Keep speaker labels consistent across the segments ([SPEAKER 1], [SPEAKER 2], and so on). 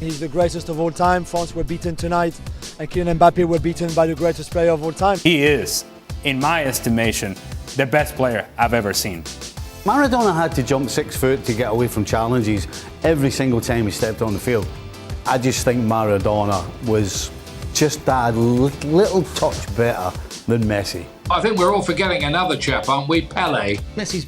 [SPEAKER 1] He's the greatest of all time. France were beaten tonight, and Kylian Mbappe were beaten by the greatest player of all time.
[SPEAKER 2] He is, in my estimation, the best player I've ever seen.
[SPEAKER 3] Maradona had to jump 6 foot to get away from challenges every single time he stepped on the field. I just think Maradona was just that little touch better than Messi.
[SPEAKER 4] I think we're all forgetting another chap, aren't we? Pele.
[SPEAKER 5] Messi's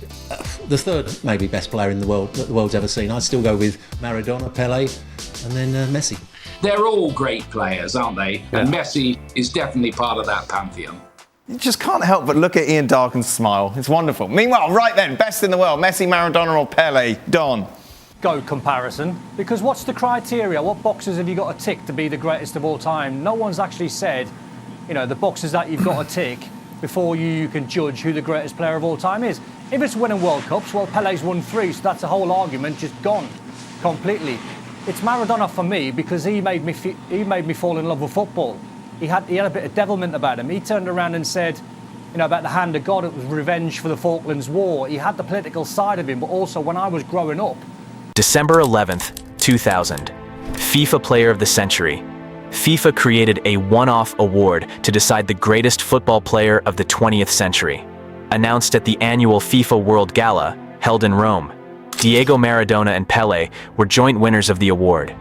[SPEAKER 5] the third maybe best player in the world that the world's ever seen. I'd still go with Maradona, Pele, and then Messi.
[SPEAKER 4] They're all great players, aren't they? Yeah. And Messi is definitely part of that pantheon.
[SPEAKER 6] You just can't help but look at Ian Dark and smile. It's wonderful. Meanwhile, right then, best in the world, Messi, Maradona or Pele? Don.
[SPEAKER 7] GOAT comparison, because what's the criteria? What boxes have you got to tick to be the greatest of all time? No one's actually said, you know, the boxes that you've got to tick before you can judge who the greatest player of all time is. If it's winning World Cups, well, Pele's won 3, so that's a whole argument just gone completely. It's Maradona for me because he made me fall in love with football. He had a bit of devilment about him. He turned around and said, you know, about the hand of God, it was revenge for the Falklands War. He had the political side of him, but also when I was growing up.
[SPEAKER 8] December 11th, 2000. FIFA Player of the Century. FIFA created a one-off award to decide the greatest football player of the 20th century. Announced at the annual FIFA World Gala, held in Rome. Diego Maradona and Pele were joint winners of the award.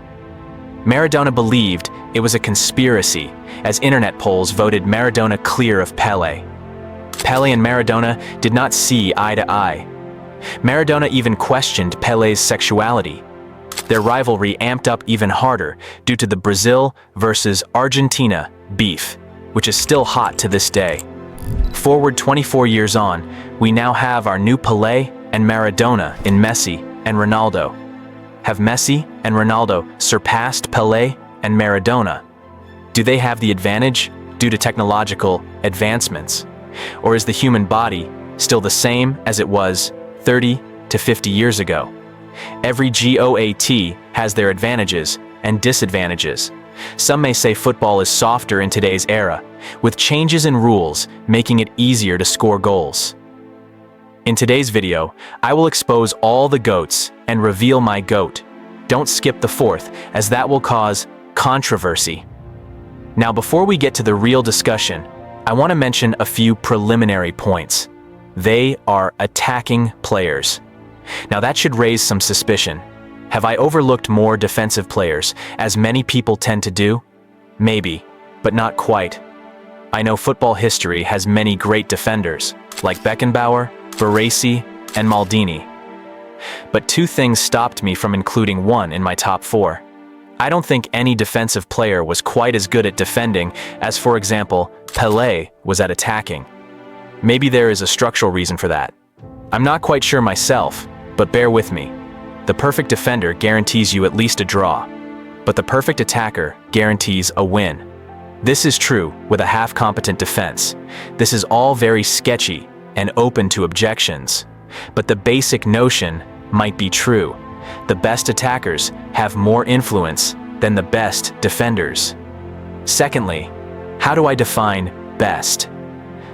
[SPEAKER 8] Maradona believed it was a conspiracy, as internet polls voted Maradona clear of Pele. Pele and Maradona did not see eye to eye. Maradona even questioned Pele's sexuality. Their rivalry amped up even harder due to the Brazil versus Argentina beef, which is still hot to this day. Forward 24 years on, we now have our new Pele and Maradona in Messi and Ronaldo. Have Messi and Ronaldo surpassed Pele and Maradona? Do they have the advantage due to technological advancements? Or is the human body still the same as it was 30 to 50 years ago? Every GOAT has their advantages and disadvantages. Some may say football is softer in today's era, with changes in rules making it easier to score goals. In today's video, I will expose all the GOATs and reveal my GOAT. Don't skip the fourth, as that will cause controversy. Now, before we get to the real discussion, I want to mention a few preliminary points. They are attacking players. Now that should raise some suspicion. Have I overlooked more defensive players, as many people tend to do? Maybe, but not quite. I know football history has many great defenders, like Beckenbauer, Baresi, and Maldini. But 2 things stopped me from including one in my top 4. I don't think any defensive player was quite as good at defending as, for example, Pele was at attacking. Maybe there is a structural reason for that. I'm not quite sure myself, but bear with me. The perfect defender guarantees you at least a draw, but the perfect attacker guarantees a win. This is true with a half-competent defense. This is all very sketchy and open to objections, but the basic notion might be true. The best attackers have more influence than the best defenders. Secondly, how do I define best?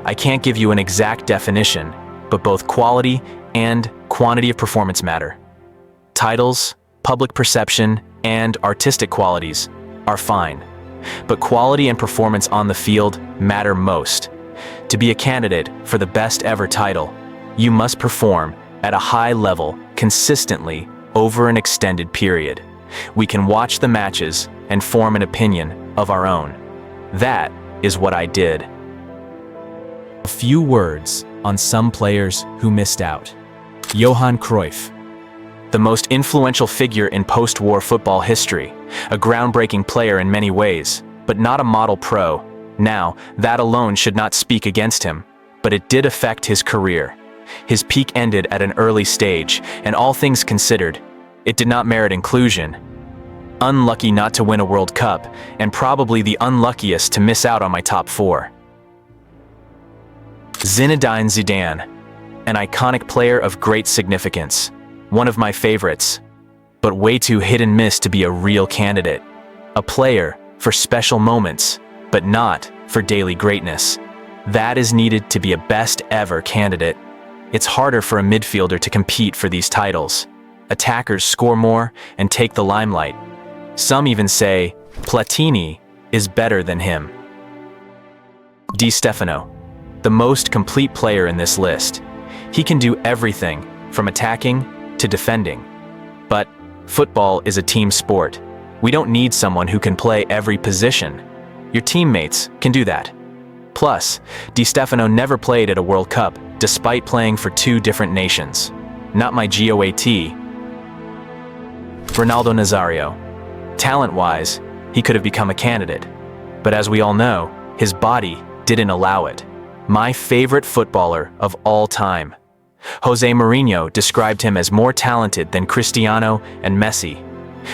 [SPEAKER 8] I can't give you an exact definition, but both quality and quantity of performance matter. Titles, public perception, and artistic qualities are fine, but quality and performance on the field matter most. To be a candidate for the best ever title, you must perform at a high level consistently over an extended period. We can watch the matches and form an opinion of our own. That is what I did. A few words on some players who missed out. Johan Cruyff, the most influential figure in post-war football history, a groundbreaking player in many ways, but not a model pro. Now, that alone should not speak against him, but it did affect his career. His peak ended at an early stage, and all things considered, it did not merit inclusion. Unlucky not to win a World Cup, and probably the unluckiest to miss out on my top 4. Zinedine Zidane, an iconic player of great significance, one of my favorites, but way too hit and miss to be a real candidate. A player for special moments, but not for daily greatness. That is needed to be a best ever candidate. It's harder for a midfielder to compete for these titles. Attackers score more and take the limelight. Some even say Platini is better than him. Di Stefano, the most complete player in this list. He can do everything from attacking to defending. But football is a team sport. We don't need someone who can play every position. Your teammates can do that. Plus, Di Stefano never played at a World Cup despite playing for 2 different nations. Not my GOAT. Ronaldo Nazario. Talent-wise, he could have become a candidate. But as we all know, his body didn't allow it. My favorite footballer of all time. Jose Mourinho described him as more talented than Cristiano and Messi.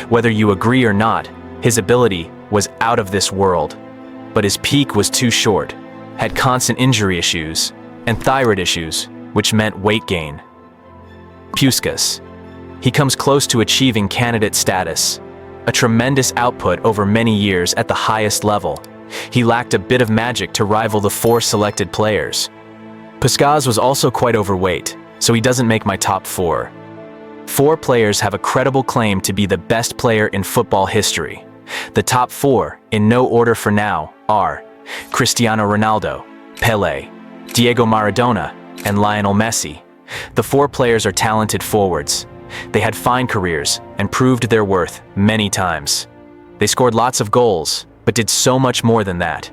[SPEAKER 8] Whether you agree or not, his ability was out of this world. But his peak was too short, had constant injury issues, and thyroid issues, which meant weight gain. Puskas. He comes close to achieving candidate status. A tremendous output over many years at the highest level. He lacked a bit of magic to rival the 4 selected players. Puskas was also quite overweight, so he doesn't make my top 4. 4 players have a credible claim to be the best player in football history. The top 4, in no order for now, are Cristiano Ronaldo, Pele, Diego Maradona, and Lionel Messi. The 4 players are talented forwards. They had fine careers and proved their worth many times. They scored lots of goals, but did so much more than that.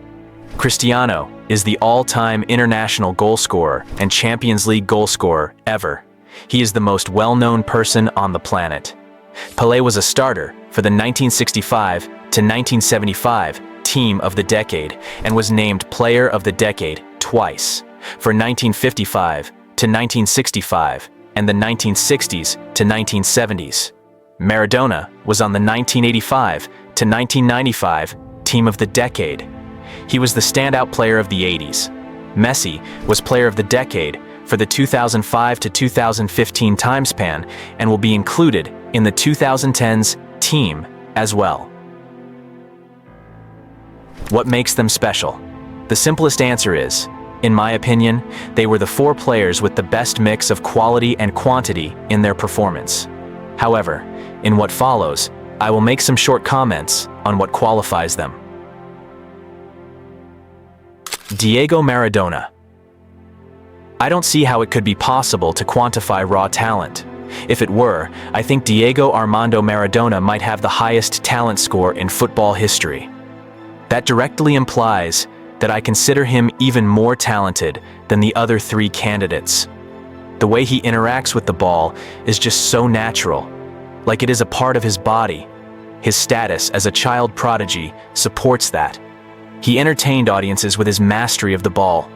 [SPEAKER 8] Cristiano is the all-time international goal scorer and Champions League goal scorer ever. He is the most well-known person on the planet. Pele was a starter for the 1965 to 1975 Team of the Decade and was named Player of the Decade twice, for 1955 to 1965 and the 1960s to 1970s. Maradona was on the 1985 to 1995 Team of the Decade. He was the standout player of the 80s. Messi was Player of the Decade for the 2005 to 2015 time span and will be included in the 2010s team as well. What makes them special? The simplest answer is, in my opinion, they were the 4 players with the best mix of quality and quantity in their performance. However, in what follows, I will make some short comments on what qualifies them. Diego Maradona. I don't see how it could be possible to quantify raw talent. If it were, I think Diego Armando Maradona might have the highest talent score in football history. That directly implies that I consider him even more talented than the other 3 candidates. The way he interacts with the ball is just so natural, like it is a part of his body. His status as a child prodigy supports that. He entertained audiences with his mastery of the ball.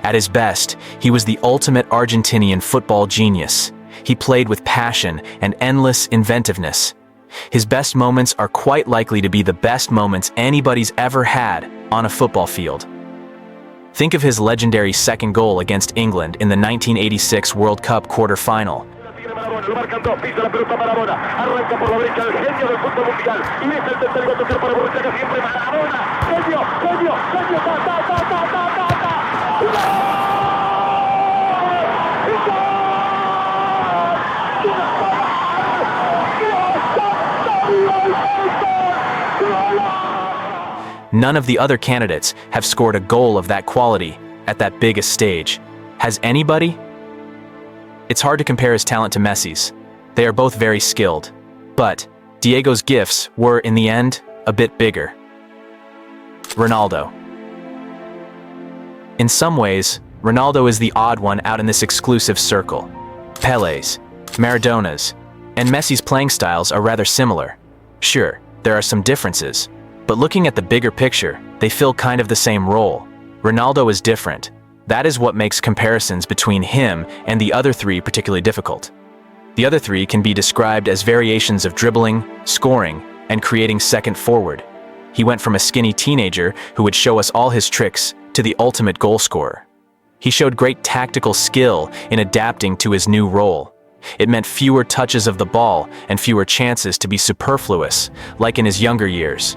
[SPEAKER 8] At his best, he was the ultimate Argentinian football genius. He played with passion and endless inventiveness. His best moments are quite likely to be the best moments anybody's ever had on a football field. Think of his legendary second goal against England in the 1986 World Cup quarter-final. None of the other candidates have scored a goal of that quality at that big a stage. Has anybody? It's hard to compare his talent to Messi's. They are both very skilled. But Diego's gifts were, in the end, a bit bigger. Ronaldo. In some ways, Ronaldo is the odd one out in this exclusive circle. Pele's, Maradona's, and Messi's playing styles are rather similar. Sure, there are some differences, but looking at the bigger picture, they fill kind of the same role. Ronaldo is different. That is what makes comparisons between him and the other 3 particularly difficult. The other 3 can be described as variations of dribbling, scoring, and creating second forward. He went from a skinny teenager who would show us all his tricks to the ultimate goal scorer. He showed great tactical skill in adapting to his new role. It meant fewer touches of the ball and fewer chances to be superfluous, like in his younger years.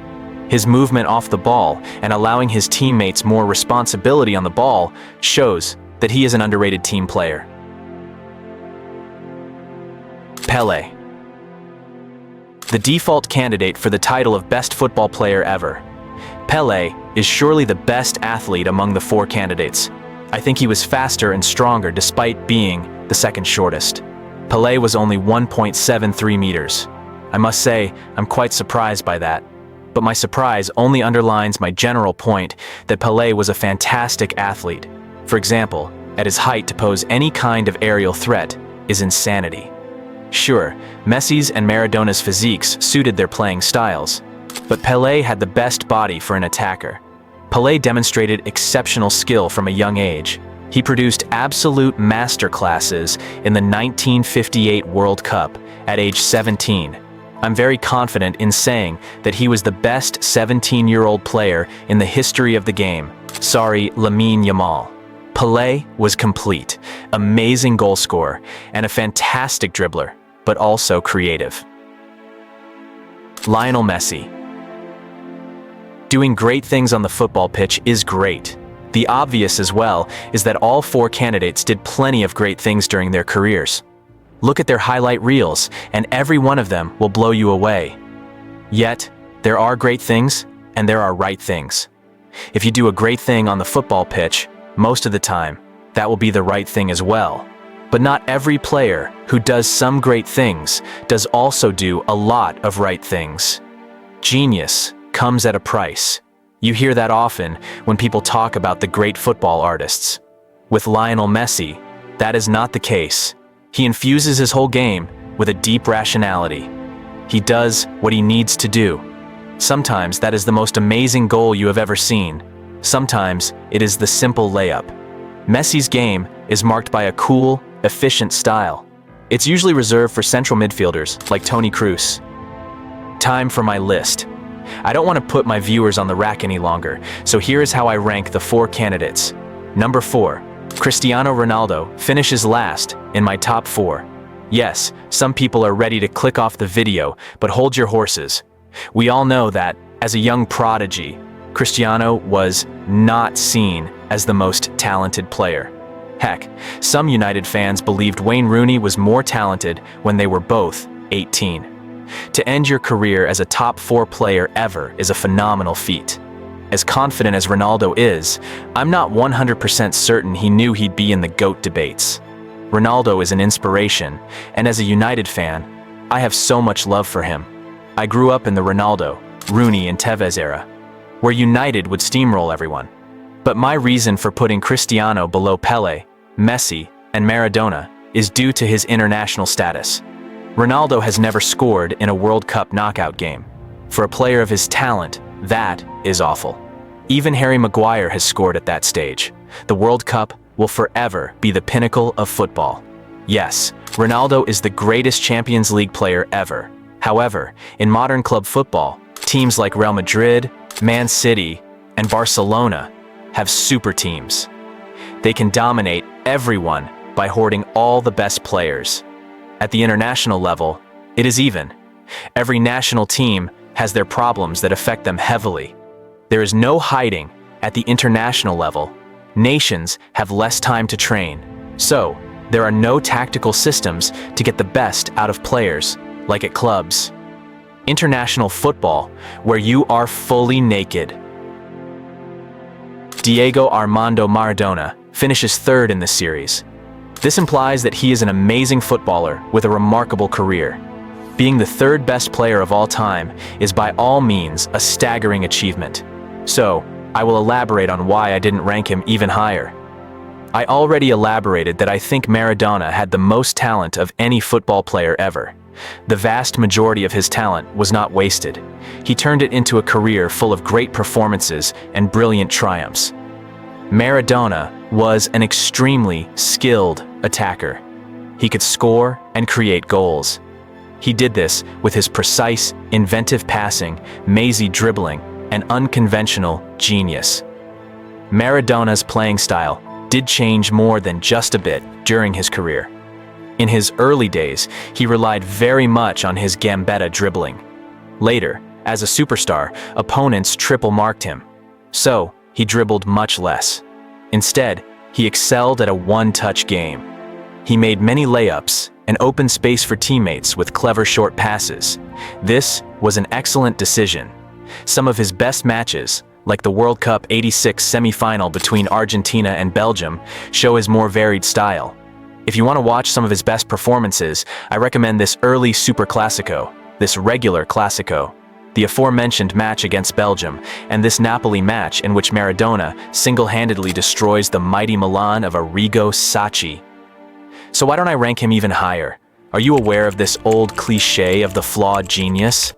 [SPEAKER 8] His movement off the ball and allowing his teammates more responsibility on the ball shows that he is an underrated team player. Pele. the default candidate for the title of best football player ever. Pele is surely the best athlete among the four candidates. I think he was faster and stronger despite being the second shortest. Pele was only 1.73 meters. I must say, I'm quite surprised by that. But my surprise only underlines my general point that Pele was a fantastic athlete. For example, at his height to pose any kind of aerial threat is insanity. Sure, Messi's and Maradona's physiques suited their playing styles, but Pele had the best body for an attacker. Pele demonstrated exceptional skill from a young age. He produced absolute masterclasses in the 1958 World Cup at age 17. I'm very confident in saying that he was the best 17-year-old player in the history of the game. Sorry, Lamine Yamal. Pele was complete, amazing goal scorer, and a fantastic dribbler, but also creative. Lionel Messi. Doing great things on the football pitch is great. The obvious as well is that all four candidates did plenty of great things during their careers. Look at their highlight reels, and every one of them will blow you away. Yet, there are great things, and there are right things. If you do a great thing on the football pitch, most of the time, that will be the right thing as well. But not every player who does some great things does also do a lot of right things. Genius comes at a price. You hear that often when people talk about the great football artists. With Lionel Messi, that is not the case. He infuses his whole game with a deep rationality. He does what he needs to do. Sometimes that is the most amazing goal you have ever seen. Sometimes it is the simple layup. Messi's game is marked by a cool, efficient style. It's usually reserved for central midfielders like Toni Kroos. Time for my list. I don't want to put my viewers on the rack any longer, so here is how I rank the four candidates. Number 4, Cristiano Ronaldo finishes last in my top 4. Yes, some people are ready to click off the video, but hold your horses. We all know that, as a young prodigy, Cristiano was not seen as the most talented player. Heck, some United fans believed Wayne Rooney was more talented when they were both 18. To end your career as a top 4 player ever is a phenomenal feat. As confident as Ronaldo is, I'm not 100% certain he knew he'd be in the GOAT debates. Ronaldo is an inspiration, and as a United fan, I have so much love for him. I grew up in the Ronaldo, Rooney, and Tevez era, where United would steamroll everyone. But my reason for putting Cristiano below Pele, Messi, and Maradona is due to his international status. Ronaldo has never scored in a World Cup knockout game. For a player of his talent, that is awful. Even Harry Maguire has scored at that stage. The World Cup will forever be the pinnacle of football. Yes, Ronaldo is the greatest Champions League player ever. However, in modern club football, teams like Real Madrid, Man City, and Barcelona have super teams. They can dominate everyone by hoarding all the best players. At the international level, it is even. Every national team has their problems that affect them heavily. There is no hiding at the international level. Nations have less time to train, so there are no tactical systems to get the best out of players, like at clubs. International football, where you are fully naked. Diego Armando Maradona finishes 3rd in the series. This implies that he is an amazing footballer with a remarkable career. Being the 3rd best player of all time is by all means a staggering achievement. So, I will elaborate on why I didn't rank him even higher. I already elaborated that I think Maradona had the most talent of any football player ever. The vast majority of his talent was not wasted. He turned it into a career full of great performances and brilliant triumphs. Maradona was an extremely skilled attacker. He could score and create goals. He did this with his precise, inventive passing, mazy dribbling, and unconventional genius. Maradona's playing style did change more than just a bit during his career. In his early days, he relied very much on his gambetta dribbling. Later, as a superstar, opponents triple-marked him. So, he dribbled much less. Instead, he excelled at a one-touch game. He made many layups and open space for teammates with clever short passes. This was an excellent decision. Some of his best matches, like the World Cup '86 semi-final between Argentina and Belgium, show his more varied style. If you want to watch some of his best performances, I recommend this early Super Classico, this regular Classico, the aforementioned match against Belgium, and this Napoli match in which Maradona single-handedly destroys the mighty Milan of Arrigo Sacchi. So why don't I rank him even higher? Are you aware of this old cliché of the flawed genius?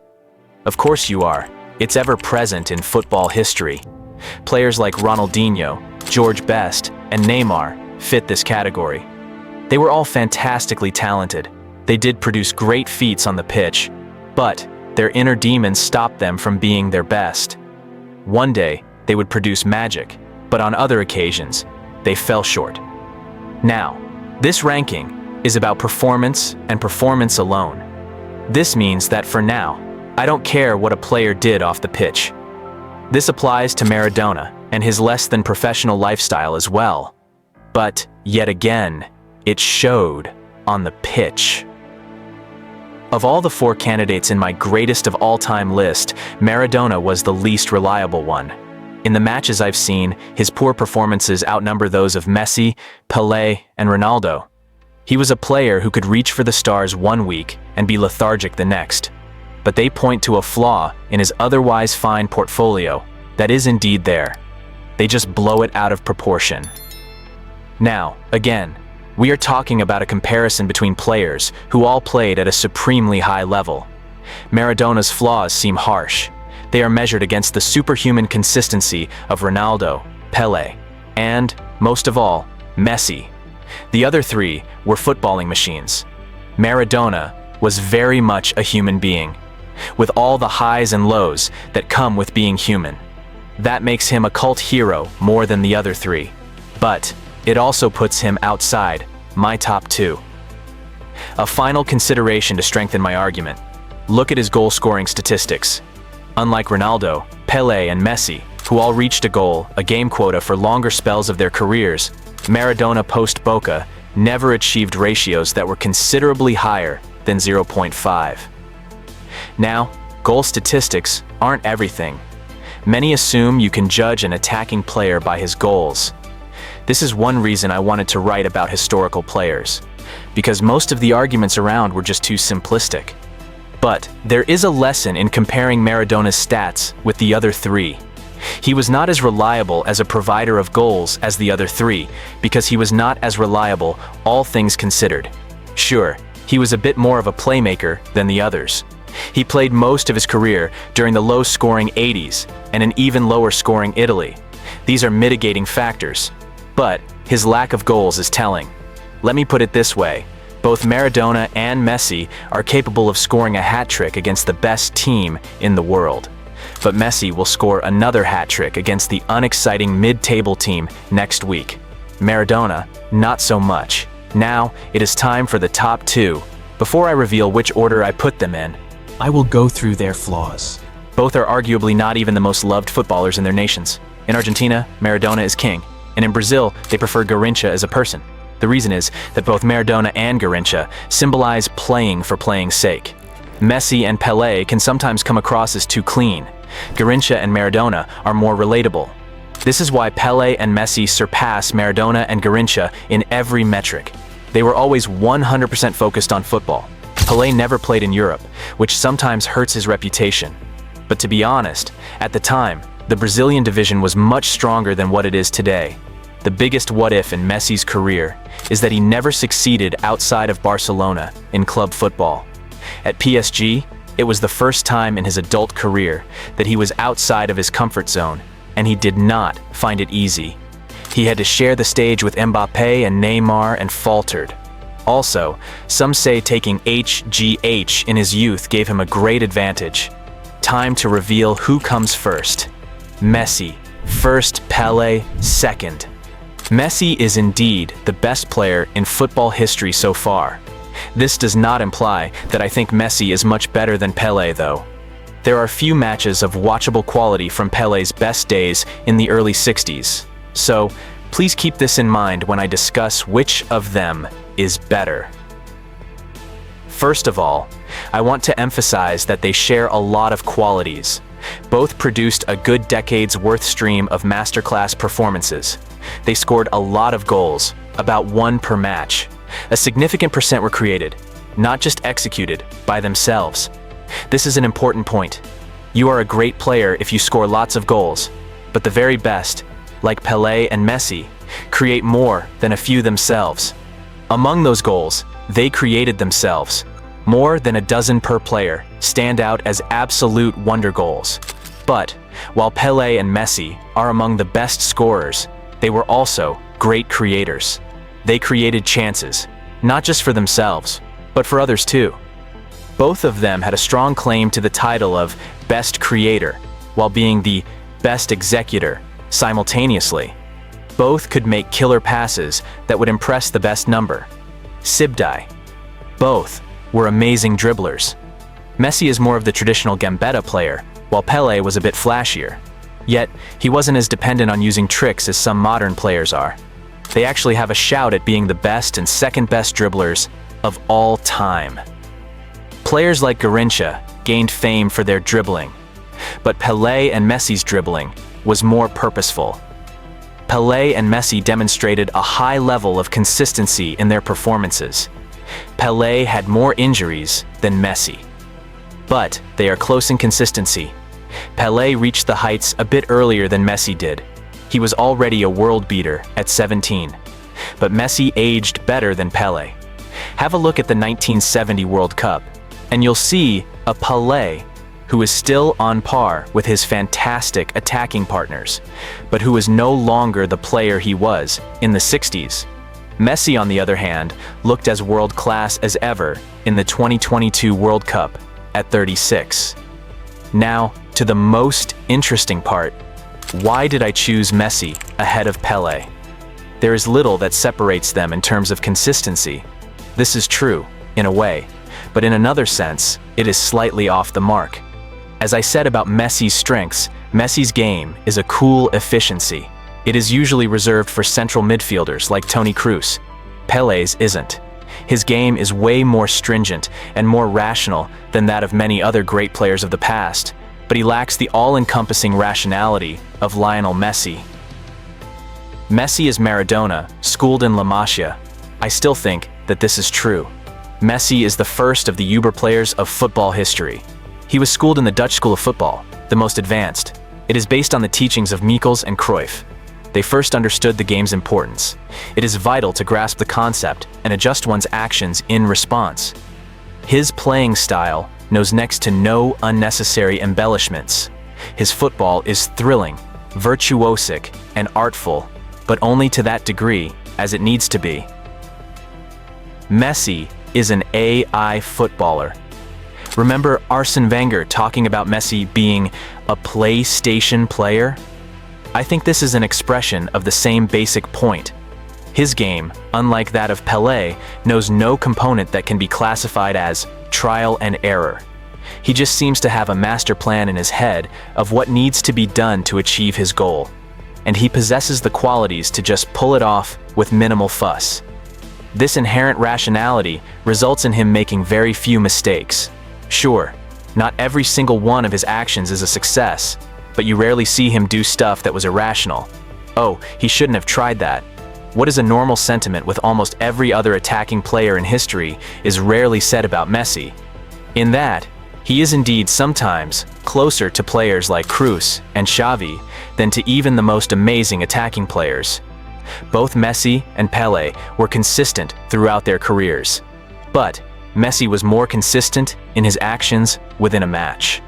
[SPEAKER 8] Of course you are. It's ever present in football history. Players like Ronaldinho, George Best, and Neymar fit this category. They were all fantastically talented. They did produce great feats on the pitch, but their inner demons stopped them from being their best. One day, they would produce magic, but on other occasions, they fell short. Now, this ranking is about performance and performance alone. This means that for now, I don't care what a player did off the pitch. This applies to Maradona and his less than professional lifestyle as well. But, yet again, it showed on the pitch. Of all the 4 candidates in my greatest of all-time list, Maradona was the least reliable one. In the matches I've seen, his poor performances outnumber those of Messi, Pele, and Ronaldo. He was a player who could reach for the stars one week and be lethargic the next. But they point to a flaw in his otherwise fine portfolio that is indeed there. They just blow it out of proportion. Now, again, we are talking about a comparison between players who all played at a supremely high level. Maradona's flaws seem harsh. They are measured against the superhuman consistency of Ronaldo, Pele, and, most of all, Messi. The other 3 were footballing machines. Maradona was very much a human being, with all the highs and lows that come with being human. That makes him a cult hero more than the other 3. But it also puts him outside my top 2. A final consideration to strengthen my argument. Look at his goal-scoring statistics. Unlike Ronaldo, Pele, and Messi, who all reached a game quota for longer spells of their careers, Maradona post-Boca never achieved ratios that were considerably higher than 0.5. Now, goal statistics aren't everything. Many assume you can judge an attacking player by his goals. This is one reason I wanted to write about historical players, because most of the arguments around were just too simplistic. But there is a lesson in comparing Maradona's stats with the other 3. He was not as reliable as a provider of goals as the other 3, because he was not as reliable, all things considered. Sure, he was a bit more of a playmaker than the others. He played most of his career during the low-scoring '80s and an even lower-scoring Italy. These are mitigating factors. But his lack of goals is telling. Let me put it this way. Both Maradona and Messi are capable of scoring a hat-trick against the best team in the world. But Messi will score another hat-trick against the unexciting mid-table team next week. Maradona, not so much. Now, it is time for the top 2. Before I reveal which order I put them in, I will go through their flaws. Both are arguably not even the most loved footballers in their nations. In Argentina, Maradona is king. And in Brazil, they prefer Garrincha as a person. The reason is that both Maradona and Garrincha symbolize playing for playing's sake. Messi and Pele can sometimes come across as too clean. Garrincha and Maradona are more relatable. This is why Pele and Messi surpass Maradona and Garrincha in every metric. They were always 100% focused on football. Pele never played in Europe, which sometimes hurts his reputation. But to be honest, at the time, the Brazilian division was much stronger than what it is today. The biggest what-if in Messi's career is that he never succeeded outside of Barcelona in club football. At PSG, it was the first time in his adult career that he was outside of his comfort zone, and he did not find it easy. He had to share the stage with Mbappe and Neymar and faltered. Also, some say taking HGH in his youth gave him a great advantage. Time to reveal who comes first. Messi, first, Pele, second. Messi is indeed the best player in football history so far. This does not imply that I think Messi is much better than Pele, though. There are few matches of watchable quality from Pele's best days in the early 60s. So, please keep this in mind when I discuss which of them is better. First of all, I want to emphasize that they share a lot of qualities. Both produced a good decade's worth stream of masterclass performances. They scored a lot of goals, about 1 per match. A significant percent were created, not just executed, by themselves. This is an important point. You are a great player if you score lots of goals, but the very best, like Pele and Messi, create more than a few themselves. Among those goals, they created themselves. More than a dozen per player stand out as absolute wonder goals. But while Pele and Messi are among the best scorers, they were also great creators. They created chances, not just for themselves, but for others too. Both of them had a strong claim to the title of best creator, while being the best executor simultaneously. Both could make killer passes that would impress the best number. Sibdai. Both were amazing dribblers. Messi is more of the traditional gambetta player, while Pele was a bit flashier. Yet, he wasn't as dependent on using tricks as some modern players are. They actually have a shout at being the best and second best dribblers of all time. Players like Garrincha gained fame for their dribbling, but Pele and Messi's dribbling was more purposeful. Pele and Messi demonstrated a high level of consistency in their performances. Pele had more injuries than Messi, but they are close in consistency. Pele reached the heights a bit earlier than Messi did. He was already a world beater at 17, but Messi aged better than Pele. Have a look at the 1970 World Cup, and you'll see a Pele who is still on par with his fantastic attacking partners, but who is no longer the player he was in the 60s. Messi, on the other hand, looked as world-class as ever in the 2022 World Cup at 36. Now, to the most interesting part. Why did I choose Messi ahead of Pele? There is little that separates them in terms of consistency. This is true, in a way, but in another sense, it is slightly off the mark. As I said about Messi's strengths, Messi's game is a cool efficiency. It is usually reserved for central midfielders like Toni Kroos. Pele's isn't. His game is way more stringent and more rational than that of many other great players of the past, but he lacks the all-encompassing rationality of Lionel Messi. Messi is Maradona, schooled in La Masia. I still think that this is true. Messi is the first of the Uber players of football history. He was schooled in the Dutch School of Football, the most advanced. It is based on the teachings of Michels and Cruyff. They first understood the game's importance. It is vital to grasp the concept and adjust one's actions in response. His playing style knows next to no unnecessary embellishments. His football is thrilling, virtuosic, and artful, but only to that degree as it needs to be. Messi is an AI footballer. Remember Arsene Wenger talking about Messi being a PlayStation player? I think this is an expression of the same basic point. His game, unlike that of Pele, knows no component that can be classified as trial and error. He just seems to have a master plan in his head of what needs to be done to achieve his goal, and he possesses the qualities to just pull it off with minimal fuss. This inherent rationality results in him making very few mistakes. Sure, not every single one of his actions is a success, but you rarely see him do stuff that was irrational. Oh, he shouldn't have tried that. What is a normal sentiment with almost every other attacking player in history is rarely said about Messi. In that, he is indeed sometimes closer to players like Kroos and Xavi than to even the most amazing attacking players. Both Messi and Pele were consistent throughout their careers, but Messi was more consistent in his actions within a match.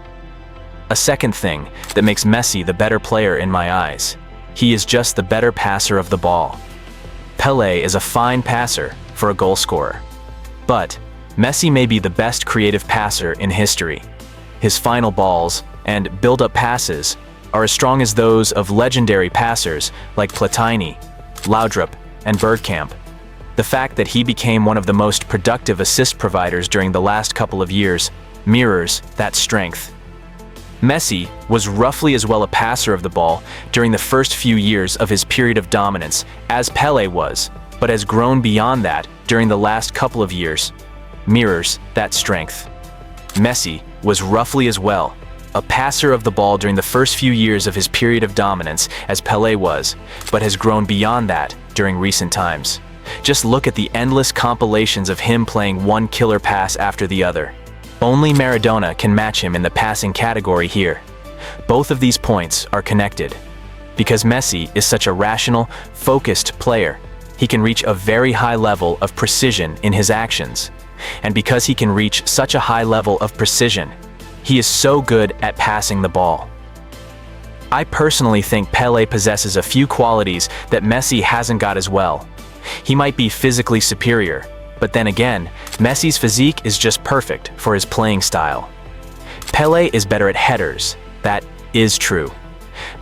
[SPEAKER 8] A second thing that makes Messi the better player in my eyes, he is just the better passer of the ball. Pele is a fine passer for a goal scorer, but Messi may be the best creative passer in history. His final balls and build-up passes are as strong as those of legendary passers like Platini, Laudrup, and Bergkamp. The fact that he became one of the most productive assist providers during the last couple of years mirrors that strength. Messi was roughly as well a passer of the ball during the first few years of his period of dominance as Pele was, but has grown beyond that during the last couple of years. mirrors that strength. Messi was roughly as well a passer of the ball during the first few years of his period of dominance as Pele was, but has grown beyond that during recent times. Just look at the endless compilations of him playing one killer pass after the other. Only Maradona can match him in the passing category here. Both of these points are connected. Because Messi is such a rational, focused player, he can reach a very high level of precision in his actions. And because he can reach such a high level of precision, he is so good at passing the ball. I personally think Pele possesses a few qualities that Messi hasn't got as well. He might be physically superior, but then again, Messi's physique is just perfect for his playing style. Pele is better at headers, that is true.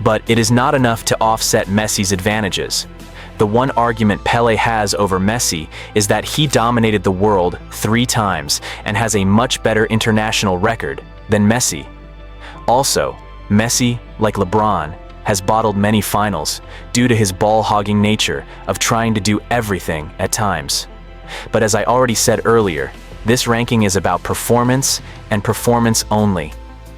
[SPEAKER 8] But it is not enough to offset Messi's advantages. The one argument Pele has over Messi is that he dominated the world 3 times and has a much better international record than Messi. Also, Messi, like LeBron, has bottled many finals due to his ball-hogging nature of trying to do everything at times. But as I already said earlier, this ranking is about performance and performance only.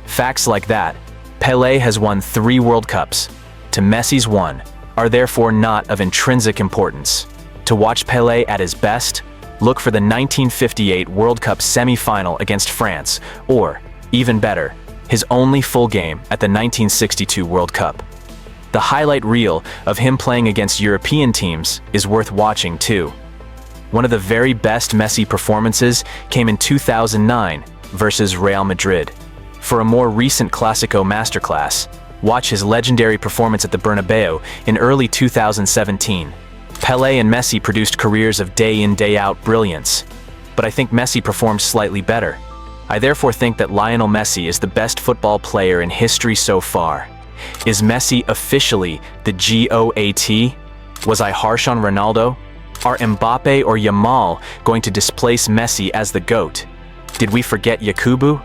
[SPEAKER 8] Facts like that, Pele has won 3 World Cups to Messi's 1, are therefore not of intrinsic importance. To watch Pele at his best, look for the 1958 World Cup semi-final against France, or, even better, his only full game at the 1962 World Cup. The highlight reel of him playing against European teams is worth watching too. One of the very best Messi performances came in 2009 versus Real Madrid. For a more recent Clásico masterclass, watch his legendary performance at the Bernabeu in early 2017. Pele and Messi produced careers of day-in, day-out brilliance, but I think Messi performed slightly better. I therefore think that Lionel Messi is the best football player in history so far. Is Messi officially the GOAT? Was I harsh on Ronaldo? Are Mbappe or Yamal going to displace Messi as the GOAT? Did we forget Yakubu?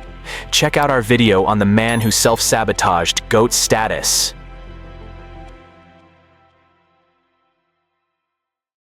[SPEAKER 8] Check out our video on the man who self-sabotaged GOAT status.